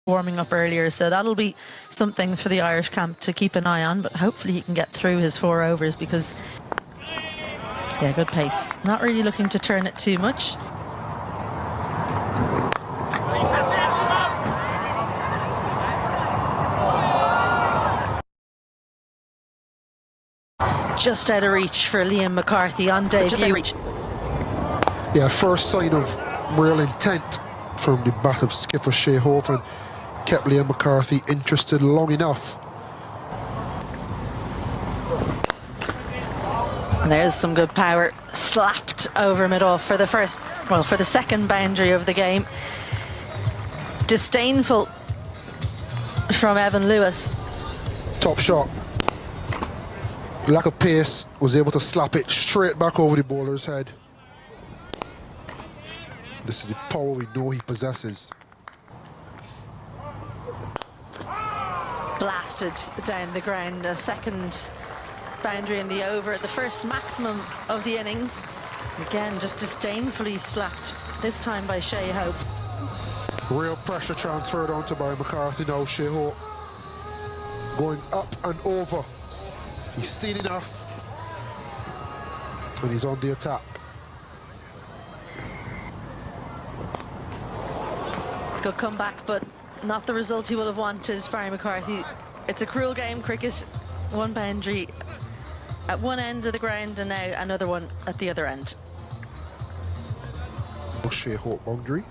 warming up earlier, so that'll be something for the Irish camp to keep an eye on, but hopefully he can get through his 4 overs because, yeah, good pace. Not really looking to turn it too much. Just out of reach for Liam McCarthy on debut. Yeah, first sign of real intent from the bat of skipper Shai Hope, and kept Liam McCarthy interested long enough. And there's some good power slapped over mid-off for the for the second boundary of the game. Disdainful from Evan Lewis. Top shot. Lack of pace, was able to slap it straight back over the bowler's head. This is the power we know he possesses. Blasted down the ground, a second boundary in the over, the first maximum of the innings. Again, just disdainfully slapped, this time by Shai Hope. Real pressure transferred onto Barry McCarthy now. Shai Hope going up and over. He's seen enough, and he's on the attack. Good comeback, but not the result he would have wanted, Barry McCarthy. It's a cruel game, cricket. One boundary at one end of the ground and now another one at the other end. Shai Hope boundary,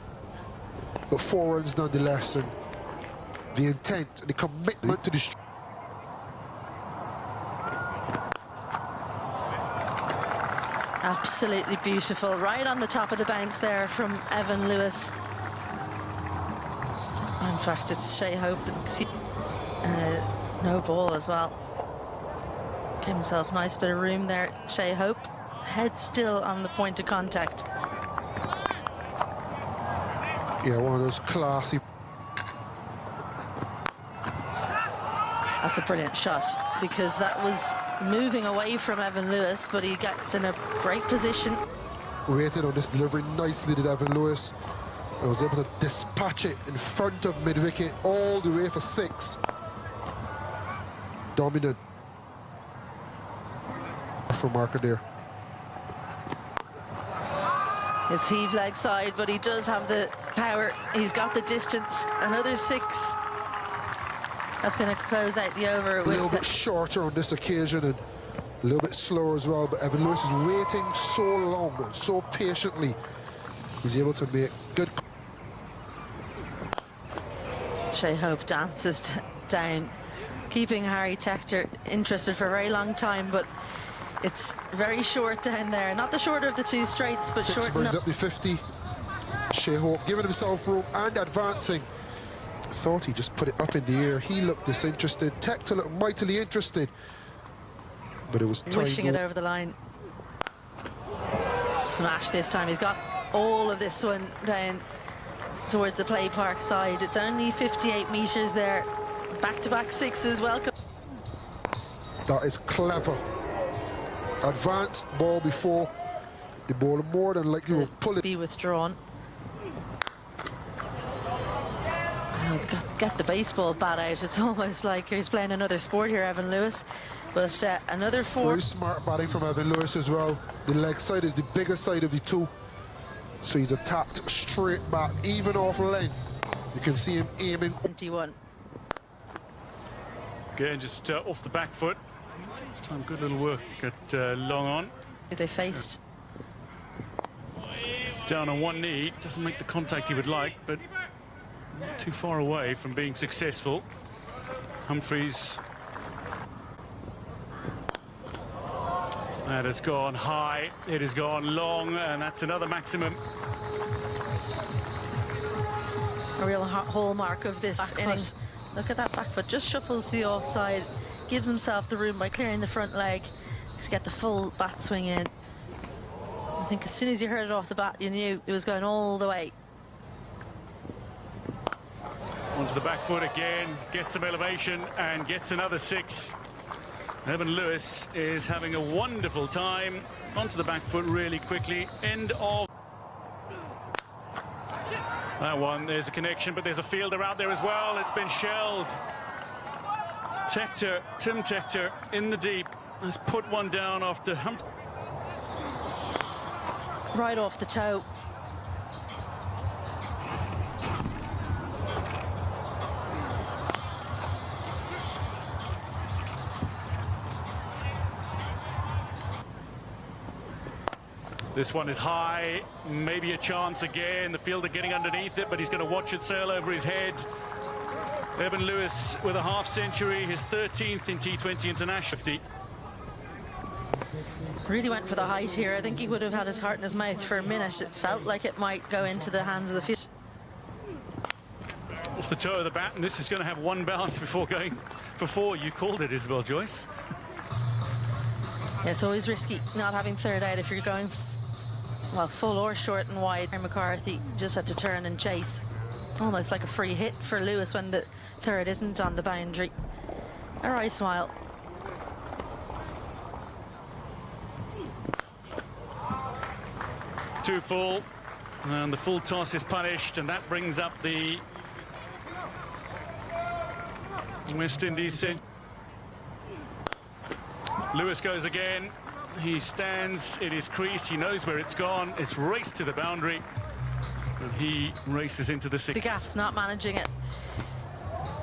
but 4 runs nonetheless, and the intent, the commitment to the... Absolutely beautiful, right on the top of the bounce there from Evan Lewis. In fact, it's Shai Hope and no ball as well. Gave himself a nice bit of room there, Shai Hope. Head still on the point of contact. Yeah, one of those classy... That's a brilliant shot, because that was moving away from Evan Lewis, but he gets in a great position. Waited on this delivery nicely, did Evan Lewis. And was able to dispatch it in front of mid-wicket all the way for 6. Dominant. For marker there. His heave leg side, but he does have the power. He's got the distance. Another 6. That's going to close out the over. A little bit shorter on this occasion and a little bit slower as well, but Evan Lewis is waiting so long and so patiently. He's able to make good... Shai Hope dances down, keeping Harry Tector interested for a very long time, but it's very short down there. Not the shorter of the 2 straights, but 6 short brings enough. up the 50. Shai Hope giving himself room and advancing. I thought he just put it up in the air. He looked disinterested. Tector looked mightily interested, but it was time. Wishing it over the line. Smash this time. He's got all of this one down towards the play park side. It's only 58 metres there. Back-to-back 6s, welcome. That is clever. Advanced ball before the bowler more than likely will pull it. Be withdrawn. Oh, get the baseball bat out. It's almost like he's playing another sport here, Evan Lewis. But another 4. Very smart batting from Evan Lewis as well. The leg side is the bigger side of the 2. So he's attacked straight back, even off length. You can see him aiming. 21. Again, just off the back foot. This time, good little work at long on. They faced. Down on one knee. Doesn't make the contact he would like, but not too far away from being successful. Humphreys. That has gone high, it has gone long, and that's another maximum. A real hallmark of this innings. Look at that back foot, just shuffles the offside, gives himself the room by clearing the front leg to get the full bat swing in. I think as soon as you heard it off the bat, you knew it was going all the way. Onto the back foot again, gets some elevation and gets another 6. Evan Lewis is having a wonderful time. Onto the back foot really quickly. End of... That one, there's a connection, but there's a fielder out there as well. It's been shelled. Tector, Tim Tector, in the deep, has put one down after Right off the toe. This one is high, maybe a chance again. The fielder getting underneath it, but he's going to watch it sail over his head. Evan Lewis with a half century, his 13th in T20 International. Really went for the height here. I think he would have had his heart in his mouth for a minute. It felt like it might go into the hands of the field. Off the toe of the bat, and this is going to have one bounce before going for four. You called it, Isabel Joyce. Yeah, it's always risky not having third out if you're going well, full or short and wide. McCarthy just had to turn and chase. Almost like a free hit for Lewis when the third isn't on the boundary. A right smile. Two full, and the full toss is punished, and that brings up the West Indies. Lewis goes again. He stands in his crease. He knows where it's gone. It's raced to the boundary, and he races into the six. The gap's not managing it.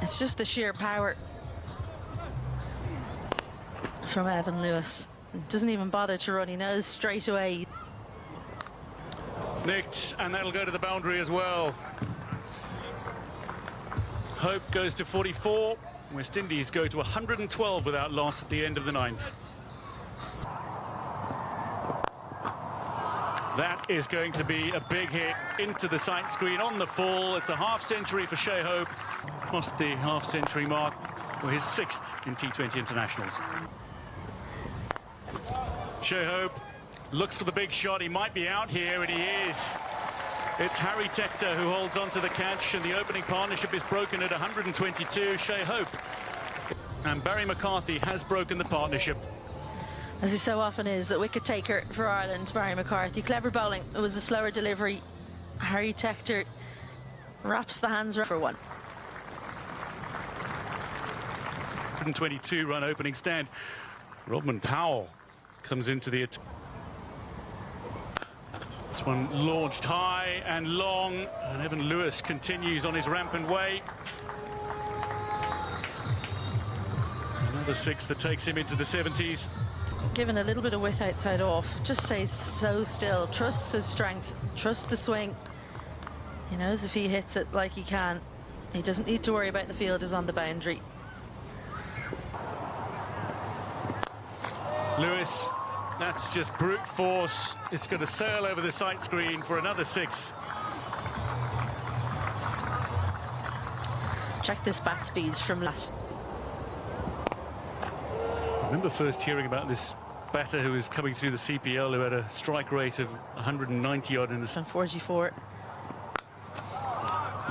It's just the sheer power from Evan Lewis. Doesn't even bother to run. He knows straight away. Nicked, and that'll go to the boundary as well. Hope goes to 44. West Indies go to 112 without loss at the end of the ninth. That is going to be a big hit into the sight screen on the full. It's a half century for Shai Hope. Crossed the half century mark for his 6th in T20 internationals. Shai Hope looks for the big shot. He might be out here, and he is. It's Harry Tector who holds on to the catch, and the opening partnership is broken at 122. Shai Hope and Barry McCarthy has broken the partnership. As he so often is, a wicket taker for Ireland, Barry McCarthy. Clever bowling. It was the slower delivery. Harry Tector wraps the hands around for one. 122 run opening stand. Rodman Powell comes into the attack. This one launched high and long, and Evan Lewis continues on his rampant way. Another 6 that takes him into the 70s. Given a little bit of width outside off, just stays so still, trusts his strength, trusts the swing. He knows if he hits it like he can, he doesn't need to worry about the field is on the boundary. Lewis, that's just brute force. It's going to sail over the sight screen for another 6. Check this bat speed from last. I remember first hearing about this batter who was coming through the CPL who had a strike rate of 190 odd in the 44.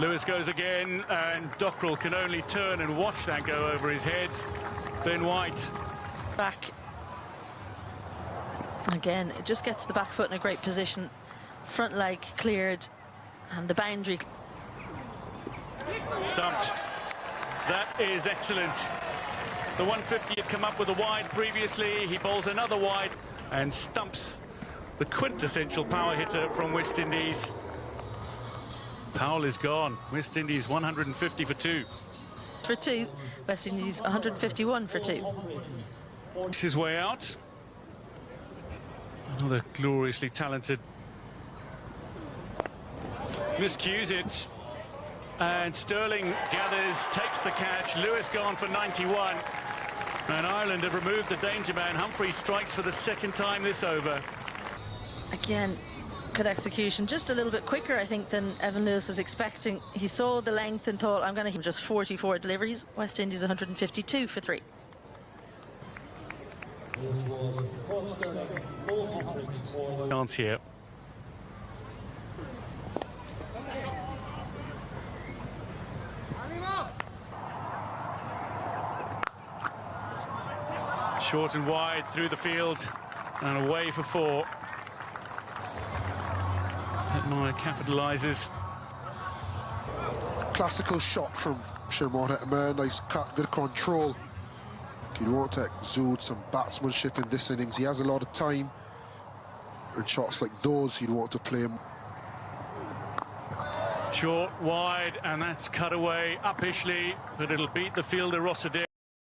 Lewis goes again, and Dockrell can only turn and watch that go over his head. Ben White Back. Again, it just gets the back foot in a great position. Front leg cleared, and the boundary. stumped. That is excellent. The 150 had come up with a wide previously. He bowls another wide and stumps the quintessential power hitter from West Indies. Powell is gone. West Indies 150 for 2. For 2. West Indies 151 for 2. His way out. Another gloriously talented. Miscues it. And Sterling gathers, takes the catch. Lewis gone for 91. And Ireland have removed the danger man. Humphrey strikes for the 2nd time this over. Again, good execution. Just a little bit quicker, I think, than Evan Lewis was expecting. He saw the length and thought, I'm going to hit just 44 deliveries. West Indies 152 for 3. Chance here. Short and wide through the field and away for 4. Hetmeyer capitalises. classical shot from Shermot Hetman. Nice cut, good control. You'd want to exude some batsmanship in this innings. He has a lot of time, and shots like those he'd want to play him. Short, wide, and that's cut away uppishly, but it'll beat the fielder Rossiter.